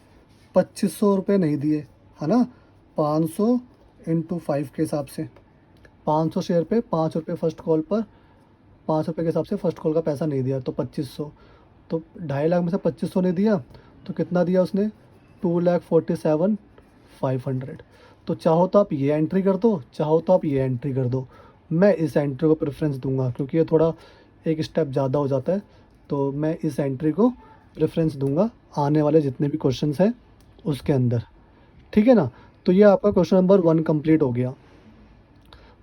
2,500 रुपये नहीं दिए, है ना। 500 इंटू 5 के हिसाब से 500 शेयर पे 5 रुपये फर्स्ट कॉल पर, 5 रुपये के हिसाब से फर्स्ट कॉल का पैसा नहीं दिया तो 2500, तो 2.5 लाख में से 2500 नहीं दिया तो कितना दिया उसने, 2,47,500। तो चाहो तो आप ये एंट्री कर दो, चाहो तो आप ये एंट्री कर दो। मैं इस एंट्री को प्रेफरेंस दूंगा क्योंकि ये थोड़ा एक स्टेप ज़्यादा हो जाता है, तो मैं इस एंट्री को प्रेफरेंस दूंगा आने वाले जितने भी क्वेश्चंस हैं उसके अंदर, ठीक है ना। तो ये आपका क्वेश्चन नंबर 1 कंप्लीट हो गया।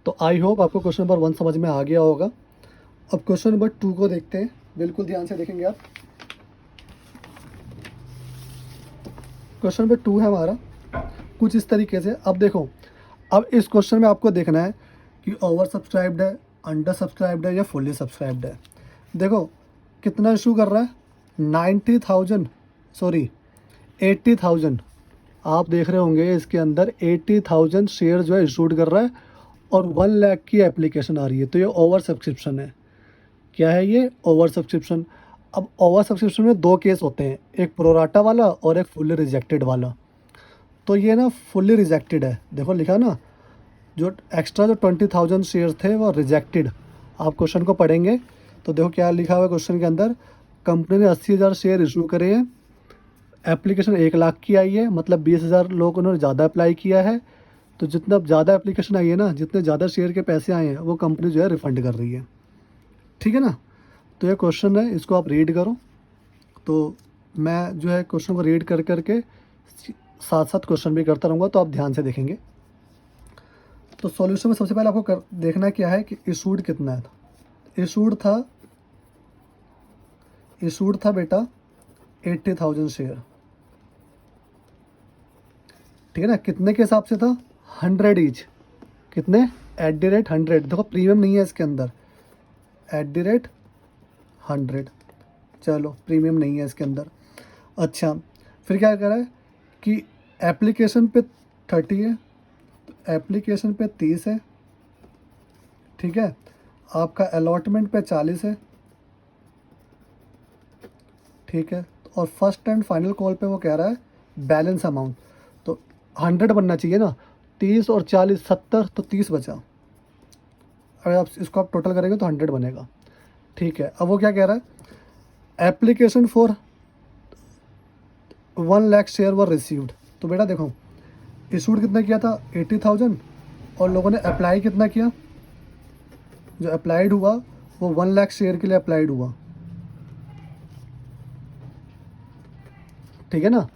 तो आई होप आपको क्वेश्चन नंबर 1 समझ में आ गया होगा। अब क्वेश्चन नंबर 2 को देखते हैं, बिल्कुल ध्यान से देखेंगे आप। क्वेश्चन नंबर 2 है हमारा कुछ इस तरीके से। अब देखो, अब इस क्वेश्चन में आपको देखना है कि ओवर सब्सक्राइब्ड है, अंडर सब्सक्राइब्ड है या फुल्ली सब्सक्राइब्ड है। देखो कितना इशू कर रहा है, 80,000 आप देख रहे होंगे इसके अंदर 80,000 शेयर जो है इशूड कर रहा है और 1 लाख की एप्लीकेशन आ रही है। तो ये ओवर सब्सक्रिप्शन है। क्या है ये, ओवर सब्सक्रिप्शन। अब ओवर सब्सक्रिप्शन में 2 केस होते हैं, एक प्रोराटा वाला और एक फुल्ली रिजेक्टेड वाला। तो ये ना फुल्ली रिजेक्टेड है, देखो लिखा ना, जो एक्स्ट्रा जो 20,000 शेयर थे वो रिजेक्टेड। आप क्वेश्चन को पढ़ेंगे तो देखो क्या लिखा हुआ है क्वेश्चन के अंदर, कंपनी ने 80,000 शेयर इशू करे हैं, एप्लीकेशन 1 लाख की आई है, मतलब 20,000 लोगों ने ज़्यादा अप्लाई किया है। तो जितना ज़्यादा एप्लीकेशन आई है ना, जितने ज़्यादा शेयर के पैसे आए हैं वो कंपनी जो है रिफ़ंड कर रही है, ठीक है ना। तो ये क्वेश्चन है, इसको आप रीड करो। तो मैं जो है क्वेश्चन को रीड कर करके साथ साथ क्वेश्चन भी करता रहूँगा, तो आप ध्यान से देखेंगे। तो सॉल्यूशन में सबसे पहले आपको देखना क्या है कि इशूड कितना है। इशूड था बेटा 80,000 शेयर, ठीक है ना। कितने के हिसाब से था, 100 ईच। कितने, @100। देखो प्रीमियम नहीं है इसके अंदर, @100। चलो प्रीमियम नहीं है इसके अंदर। अच्छा फिर क्या कर रहा है कि एप्लीकेशन पे 30 है, तो एप्लीकेशन पे 30 है, ठीक है। आपका अलॉटमेंट पे 40 है, ठीक है। और फर्स्ट एंड फाइनल कॉल पे वो कह रहा है बैलेंस अमाउंट, तो 100 बनना चाहिए ना, 30 और 40 70, तो 30 बचा। अगर आप इसको आप टोटल करेंगे तो 100 बनेगा, ठीक है। अब वो क्या कह रहा है, application for 1 lakh share were received. तो बेटा देखो इशूड कितना किया था, 80,000, और लोगों ने अप्लाई कितना किया, जो अप्लाइड हुआ वो 1 लाख शेयर के लिए अप्लाइड हुआ, ठीक है ना।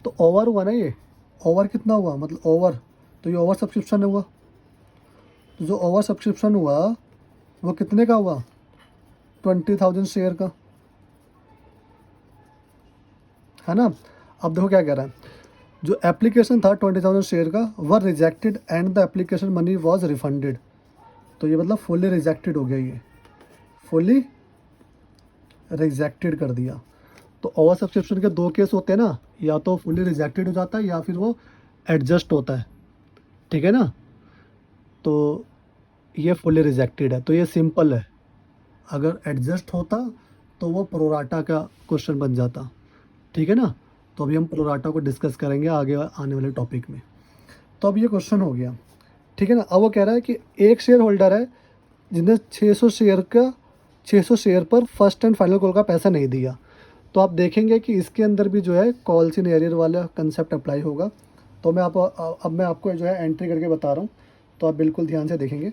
तो ओवर हुआ ना, ये ओवर कितना हुआ, मतलब ओवर, तो ये ओवर सब्सक्रिप्शन हुआ। तो जो ओवर सब्सक्रिप्शन हुआ वो कितने का हुआ, 20,000 शेयर का, है ना। अब देखो क्या कह रहा है, जो एप्लीकेशन था 20,000 शेयर का वह rejected and the application money was refunded. तो ये मतलब फुल्ली रिजेक्टेड हो गया, ये फुल्ली रिजेक्टेड कर दिया। तो ओवर सब्सक्रिप्शन के 2 केस होते हैं ना, या तो फुल्ली रिजेक्टेड हो जाता है या फिर वो एडजस्ट होता है, ठीक है ना। तो ये फुल्ली रिजेक्टेड है, तो ये सिंपल है। अगर एडजस्ट होता तो वो प्रोराटा का क्वेश्चन बन जाता, ठीक है ना। तो अभी हम प्रोराटा को डिस्कस करेंगे आगे आने वाले टॉपिक में। तो अब ये क्वेश्चन हो गया, ठीक है ना। अब वो कह रहा है कि एक शेयर होल्डर है जिसने 600 शेयर पर फर्स्ट एंड फाइनल कॉल का पैसा नहीं दिया। तो आप देखेंगे कि इसके अंदर भी जो है कॉल्स इन एरियर वाला कंसेप्ट अप्लाई होगा। तो मैं आपको जो है एंट्री करके बता रहा हूँ, तो आप बिल्कुल ध्यान से देखेंगे।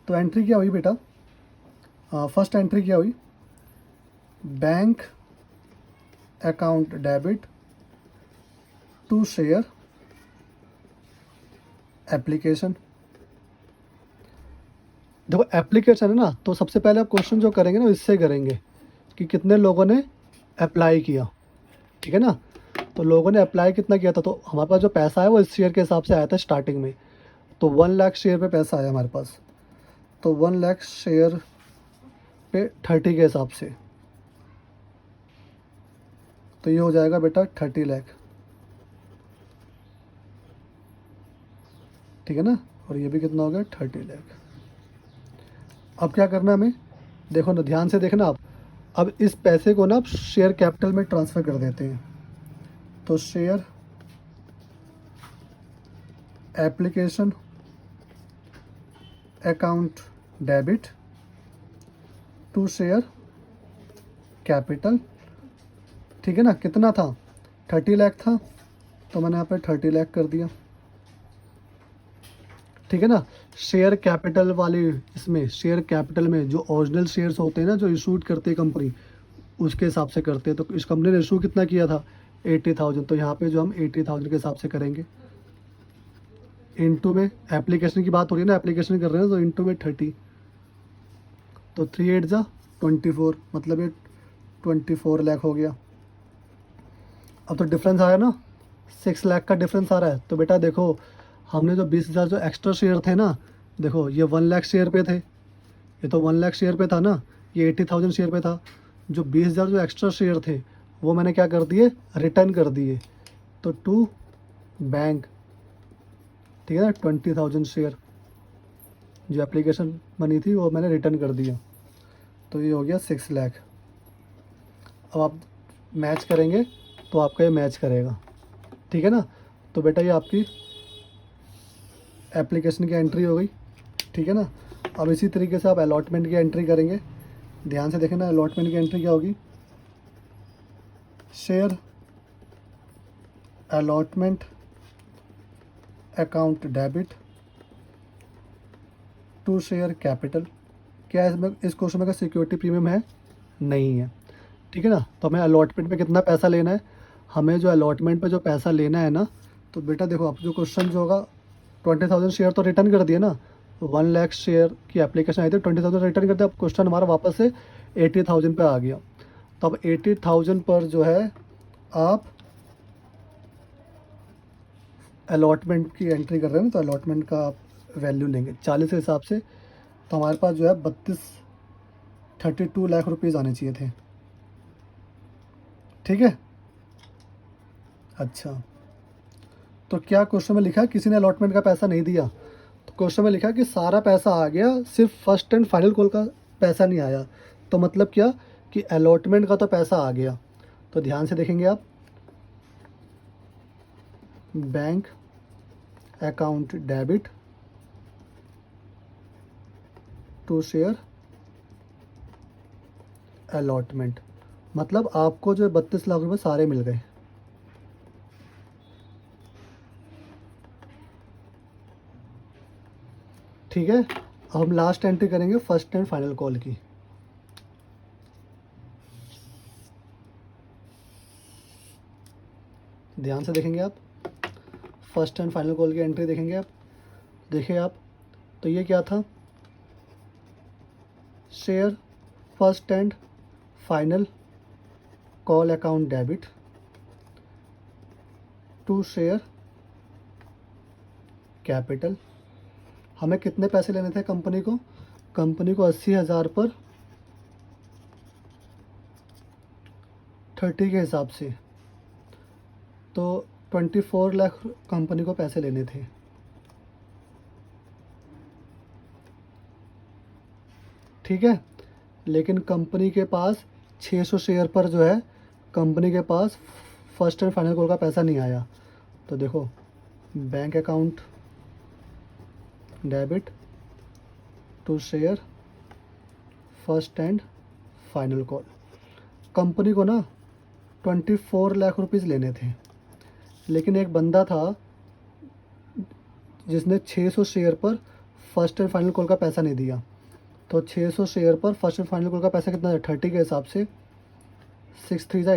तो एंट्री क्या हुई बेटा, फर्स्ट एंट्री क्या हुई, bank account debit to share application. देखो एप्लीकेशन है ना, तो सबसे पहले आप क्वेश्चन जो करेंगे ना इससे करेंगे कि कितने लोगों ने अप्लाई किया, ठीक है ना। तो लोगों ने अप्लाई कितना किया था, तो हमारे पास जो पैसा है वो इस शेयर के हिसाब से आया था स्टार्टिंग में। तो 1 लाख शेयर पे पैसा आया हमारे पास, तो 1 लाख शेयर पे 30 के हिसाब से, तो ये हो जाएगा बेटा 30 लाख, ठीक है ना। और ये भी कितना हो गया, 30 लाख। अब क्या करना हमें, देखो ना ध्यान से देखना आप। अब इस पैसे को ना आप शेयर कैपिटल में ट्रांसफ़र कर देते हैं। तो share application account debit to share capital, ठीक है ना। कितना था, 30 लाख था, तो मैंने यहाँ पे 30 लाख कर दिया, ठीक है ना। शेयर कैपिटल वाली इसमें, शेयर कैपिटल में जो ओरिजिनल शेयर्स होते हैं ना, जो इशूड करती है कंपनी, उसके हिसाब से करते हैं। तो इस कंपनी ने इशू कितना किया था, 80,000, तो यहाँ पे जो हम 80,000 के हिसाब से करेंगे। इनटू में एप्लीकेशन की बात हो रही है ना, एप्लीकेशन कर रहे हैं तो इनटू में 30, तो 3 8 जा 24, मतलब ये 24 लाख हो गया। अब तो डिफरेंस आया ना, 6 लाख का डिफरेंस आ रहा है। तो बेटा देखो, हमने जो 20,000 जो एक्स्ट्रा शेयर थे ना, देखो ये 1 लाख शेयर पे थे, ये तो 1 लाख शेयर पे था ना, ये 80,000 शेयर पे था। जो 20,000 जो एक्स्ट्रा शेयर थे वो मैंने क्या कर दिए, रिटर्न कर दिए। तो टू बैंक, ठीक है ना, 20,000 शेयर जो एप्लीकेशन बनी थी वो मैंने रिटर्न कर दिया। तो ये हो गया 6 लाख। अब आप मैच करेंगे तो आपका ये मैच करेगा, ठीक है ना। तो बेटा ये आपकी एप्लीकेशन की एंट्री हो गई, ठीक है ना। अब इसी तरीके से आप अलॉटमेंट की एंट्री करेंगे। ध्यान से देखें ना, अलॉटमेंट की एंट्री क्या होगी, share allotment account debit to share capital. क्या इसमें, इस क्वेश्चन में का सिक्योरिटी प्रीमियम है, नहीं है, ठीक है ना। तो हमें अलॉटमेंट पे कितना पैसा लेना है, हमें जो अलॉटमेंट पे जो पैसा लेना है ना, तो बेटा देखो आप जो क्वेश्चन जो होगा, 20,000 शेयर तो रिटर्न कर दिए ना, 1 लाख शेयर की एप्लीकेशन आई थी, 20,000 रिटर्न कर दिया। अब क्वेश्चन हमारा वापस से 80,000 पे आ गया। तो अब 80,000 पर जो है आप अलॉटमेंट की एंट्री कर रहे हैं ना, तो अलॉटमेंट का आप वैल्यू लेंगे 40 के हिसाब से। तो हमारे पास जो है 32 लाख रुपीज़ आने चाहिए थे, ठीक है। अच्छा, तो क्या क्वेश्चन में लिखा है किसी ने अलॉटमेंट का पैसा नहीं दिया, तो क्वेश्चन में लिखा है कि सारा पैसा आ गया, सिर्फ फर्स्ट एंड फाइनल कॉल का पैसा नहीं आया। तो मतलब क्या कि अलॉटमेंट का तो पैसा आ गया। तो ध्यान से देखेंगे आप, bank account debit to share allotment, मतलब आपको जो 32 लाख रुपए सारे मिल गए, ठीक है। अब हम लास्ट एंट्री करेंगे फर्स्ट एंड फाइनल कॉल की। ध्यान से देखेंगे आप, फर्स्ट एंड फाइनल कॉल की एंट्री देखेंगे आप, देखिए आप, तो ये क्या था, share first and final call account debit to share capital. हमें कितने पैसे लेने थे कंपनी को, कंपनी को 80,000 पर 30 के हिसाब से, तो 24 लाख कंपनी को पैसे लेने थे, ठीक है। लेकिन कंपनी के पास 600 शेयर पर जो है, कंपनी के पास फर्स्ट एंड फाइनल कॉल का पैसा नहीं आया। तो देखो, bank account debit to share first and final call. Company को ना 24 लाख रुपीज़ लेने थे, लेकिन एक बंदा था जिसने 600 शेयर पर फर्स्ट एंड फाइनल कॉल का पैसा नहीं दिया। तो 600 शेयर पर फर्स्ट एंड फाइनल कॉल का पैसा कितना है, 30 के हिसाब से 6 3 जा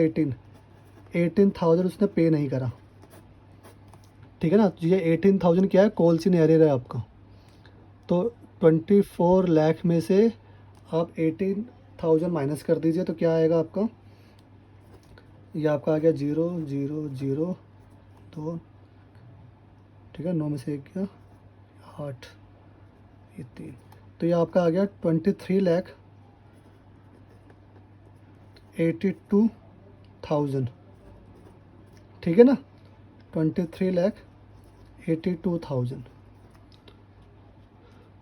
18,000 उसने पे नहीं करा, ठीक है ना। तो ये 18,000 क्या है, कॉल सी एरियर है आपका। तो 24 लाख में से आप 18,000 माइनस कर दीजिए, तो क्या आएगा आपका, ये आपका आ गया 0,0,0,2, ठीक है, 9 में से 1 गया 8, ये 3, तो ये आपका आ गया 23,82,000, ठीक है ना, 23,82,000।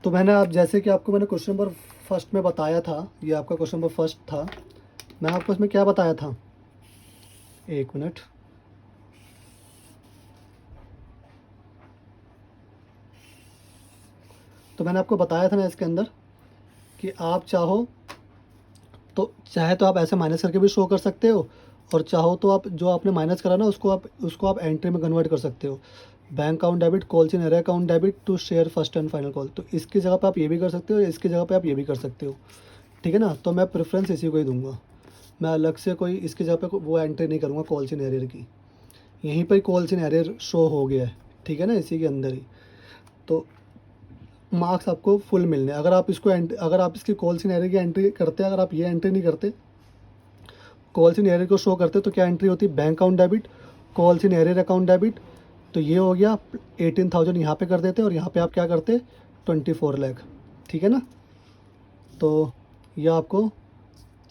तो मैंने आप जैसे कि आपको मैंने क्वेश्चन नंबर फर्स्ट में बताया था, ये आपका क्वेश्चन नंबर फर्स्ट था, मैं आपको इसमें क्या बताया था, एक मिनट, तो मैंने आपको बताया था ना इसके अंदर कि आप चाहे तो आप ऐसे माइनस करके भी शो कर सकते हो, और चाहो तो आप जो आपने माइनस करा ना उसको आप एंट्री में कन्वर्ट कर सकते हो। Bank account debit, calls in arrear account debit to share first and final call. तो इसकी जगह पे आप ये भी कर सकते हो, इसकी जगह पे आप ये भी कर सकते हो, ठीक है ना। तो मैं प्रेफरेंस इसी को ही दूंगा, मैं अलग से कोई इसकी जगह पे वो एंट्री नहीं करूँगा कॉल्स इन एरियर की। यहीं पर कॉल्स इन एरियर शो हो गया है, ठीक है ना, इसी के अंदर ही। तो मार्क्स आपको फुल मिलने हैं। अगर आप इसकी कॉल्स इन एरियर की एंट्री करते, अगर आप ये एंट्री नहीं करते, कॉल्स इन एरियर को शो करते, तो क्या एंट्री होती? Bank account debit, calls in arrear account debit. तो ये हो गया 18,000 यहाँ पे कर देते, और यहाँ पे आप क्या करते? 24 लाख, ठीक है ना। तो ये आपको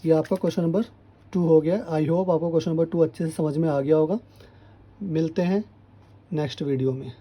ये आपका क्वेश्चन नंबर 2 हो गया। आई होप आपको क्वेश्चन नंबर 2 अच्छे से समझ में आ गया होगा। मिलते हैं नेक्स्ट वीडियो में।